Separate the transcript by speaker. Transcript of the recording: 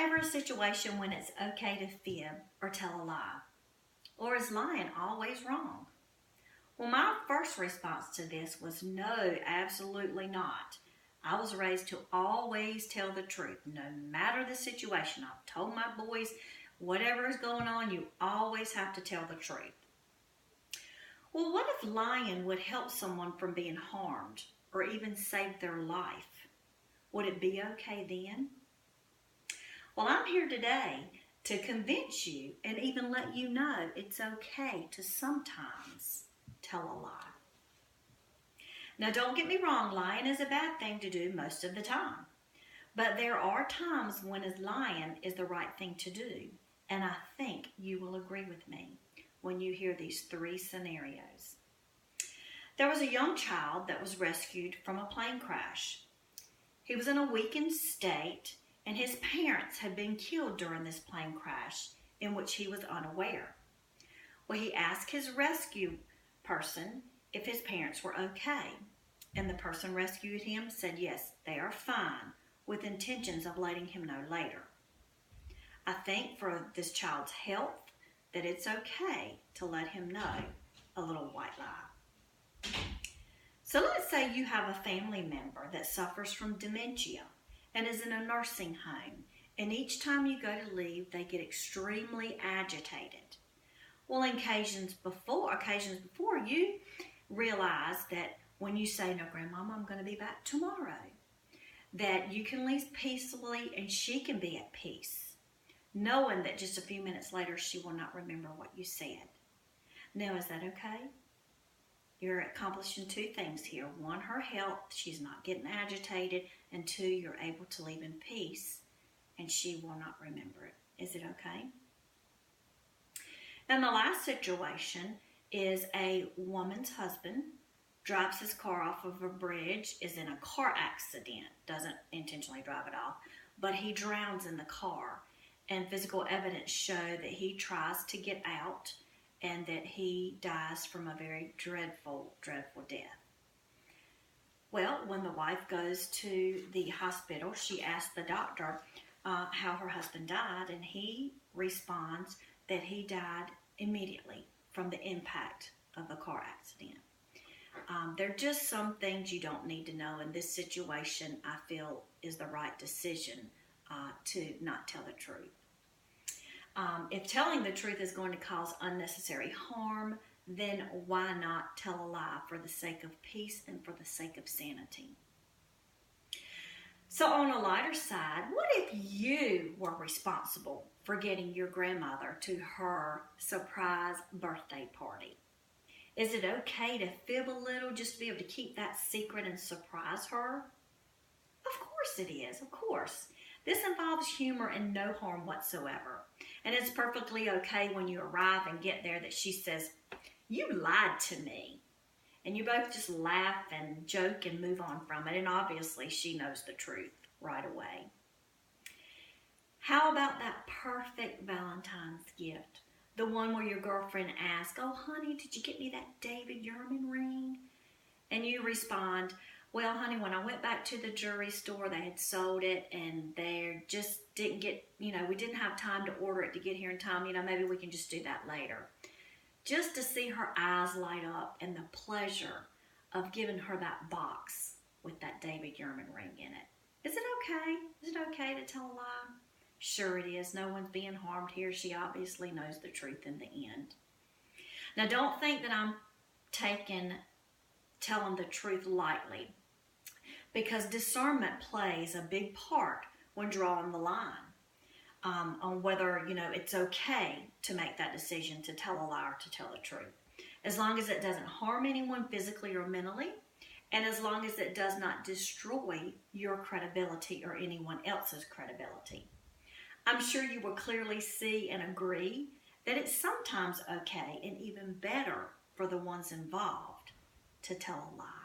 Speaker 1: ever a situation when it's okay to fib or tell a lie? Or is lying always wrong? Well, my first response to this was no, absolutely not. I was raised to always tell the truth, no matter the situation. I've told my boys, whatever is going on, you always have to tell the truth. Well, what if lying would help someone from being harmed or even save their life? Would it be okay then? Well, I'm here today to convince you and even let you know it's okay to sometimes tell a lie. Now, don't get me wrong, lying is a bad thing to do most of the time. But there are times when lying is the right thing to do. And I think you will agree with me when you hear these three scenarios. There was a young child that was rescued from a plane crash. He was in a weakened state, and his parents had been killed during this plane crash in which he was unaware. Well, he asked his rescue person if his parents were okay, and the person rescued him said yes, they are fine, with intentions of letting him know later. I think for this child's health that it's okay to let him know a little white lie. So let's say you have a family member that suffers from dementia and is in a nursing home, and each time you go to leave, they get extremely agitated. Well, occasions before, you realize that when you say, no, Grandmama, I'm going to be back tomorrow, that you can leave peacefully and she can be at peace, knowing that just a few minutes later she will not remember what you said. Now, is that okay? You're accomplishing two things here. One, her health, she's not getting agitated, and two, you're able to leave in peace and she will not remember it. Is it okay? And the last situation is a woman's husband drives his car off of a bridge, is in a car accident, doesn't intentionally drive it off, but he drowns in the car. And physical evidence show that he tries to get out and that he dies from a very dreadful, dreadful death. Well, when the wife goes to the hospital, she asks the doctor how her husband died, and he responds that he died immediately from the impact of the car accident. There are just some things you don't need to know. In this situation, I feel is the right decision to not tell the truth. If telling the truth is going to cause unnecessary harm, then why not tell a lie for the sake of peace and for the sake of sanity? So on a lighter side, what if you were responsible for getting your grandmother to her surprise birthday party? Is it okay to fib a little just to be able to keep that secret and surprise her? Of course it is, of course. This involves humor and no harm whatsoever. And it's perfectly okay when you arrive and get there that she says, "You lied to me." And you both just laugh and joke and move on from it. And obviously she knows the truth right away. How about that perfect Valentine's gift? The one where your girlfriend asks, "Oh, honey, did you get me that David Yurman ring?" And you respond, "Well, honey, when I went back to the jewelry store, they had sold it and they just didn't get, we didn't have time to order it to get here in time. Maybe we can just do that later." Just to see her eyes light up and the pleasure of giving her that box with that David Yurman ring in it. Is it okay? Is it okay to tell a lie? Sure it is. No one's being harmed here. She obviously knows the truth in the end. Now, don't think that I'm telling the truth lightly, because discernment plays a big part when drawing the line on whether, it's okay to make that decision to tell a lie or to tell the truth. As long as it doesn't harm anyone physically or mentally, and as long as it does not destroy your credibility or anyone else's credibility. I'm sure you will clearly see and agree that it's sometimes okay and even better for the ones involved to tell a lie.